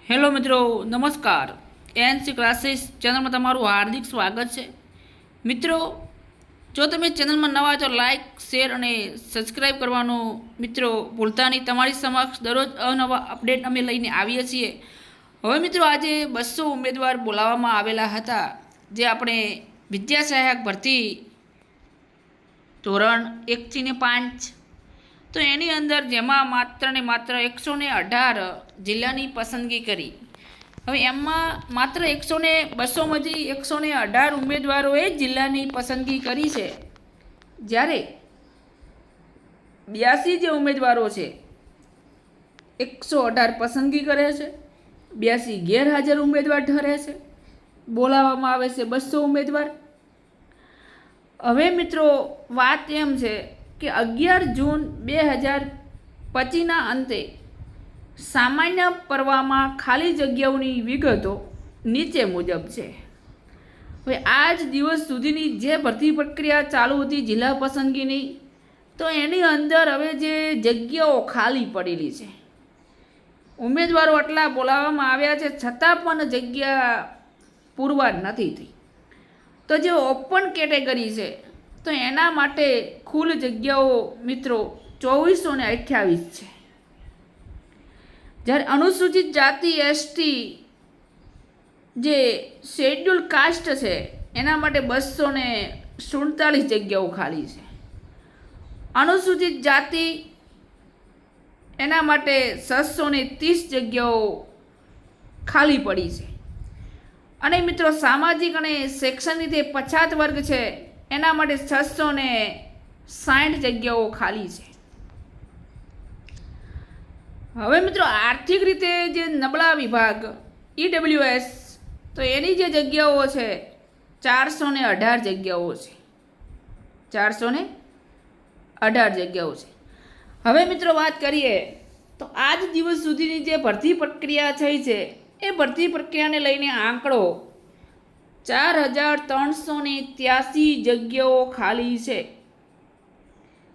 Hello મિત્રો, નમસ્કાર. NC classes ચેનલમાં તમારું હાર્દિક સ્વાગત છે. મિત્રો, જો તમે ચેનલમાં નવા હોય તો લાઇક, શેર અને સબસ્ક્રાઈબ કરવાનું મિત્રો ભૂલતા નહીં. તમારી સમક્ષ દરરોજ અવનવા અપડેટ અમે લઈને આવીએ છીએ. હવે મિત્રો, આજે 200 ઉમેદવાર બોલાવવામાં આવેલા હતા, જે આપણે વિદ્યા સહાયક ભરતી ધોરણ 1 થી 5, તો એની અંદર જેમાં માત્ર ને માત્ર 118 જિલ્લાની પસંદગી કરી. હવે એમાં માત્ર 200માંથી 118 ઉમેદવારોએ જિલ્લાની પસંદગી કરી છે, જ્યારે 82 જે ઉમેદવારો છે 118 પસંદગી કરે છે, 82 ગેરહાજર ઉમેદવાર ઠરે છે. બોલાવવામાં આવે છે 200 ઉમેદવાર. હવે મિત્રો, વાત એમ છે કે 11 જૂન 2025ના અંતે સામાન્ય પરવામાં ખાલી જગ્યાઓની વિગતો નીચે મુજબ છે. હવે આજ દિવસ સુધીની જે ભરતી પ્રક્રિયા ચાલુ હતી જિલ્લા પસંદગીની, તો એની અંદર હવે જે જગ્યાઓ ખાલી પડેલી છે, ઉમેદવારો આટલા બોલાવવામાં આવ્યા છે છતાં પણ જગ્યા પુરવાર નથી થઈ. તો જે ઓપન કેટેગરી છે, તો એના માટે કુલ જગ્યાઓ મિત્રો 2428 છે. જ્યારે અનુસૂચિત જાતિ એસટી જે શેડ્યુલ કાસ્ટ છે એના માટે 247 જગ્યાઓ ખાલી છે. અનુસૂચિત જાતિ એના માટે 630 જગ્યાઓ ખાલી પડી છે. અને મિત્રો, સામાજિક અને શૈક્ષણિક રીતે પછાત વર્ગ છે એના માટે 660 જગ્યાઓ ખાલી છે. હવે મિત્રો, આર્થિક રીતે જે નબળા વિભાગ EWS, તો એની જે જગ્યાઓ છે 418 જગ્યાઓ છે. 418 જગ્યાઓ છે. હવે મિત્રો, વાત કરીએ તો આજ દિવસ સુધીની જે ભરતી પ્રક્રિયા થઈ છે, એ ભરતી પ્રક્રિયાને લઈને આંકડો 4383 જગ્યાઓ ખાલી છે.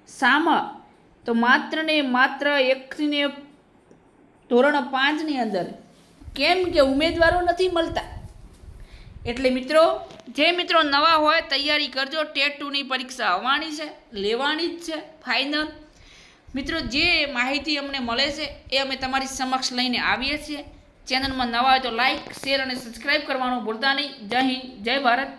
સામા તો માત્ર ને માત્ર 1 થી ધોરણ 5ની અંદર, કેમ કે ઉમેદવારો નથી મળતા. એટલે મિત્રો, જે મિત્રો નવા હોય તૈયારી કરજો. ટેટ 2ની પરીક્ષા આવવાની છે, લેવાની જ છે ફાઇનલ. મિત્રો, જે માહિતી અમને મળે છે એ અમે તમારી સમક્ષ લઈને આવીએ છીએ. ચેનલમાં નવા હોય તો લાઇક, શેર અને સબસ્ક્રાઈબ કરવાનું ભૂલતા નહીં. જય હિન્દ, જય ભારત.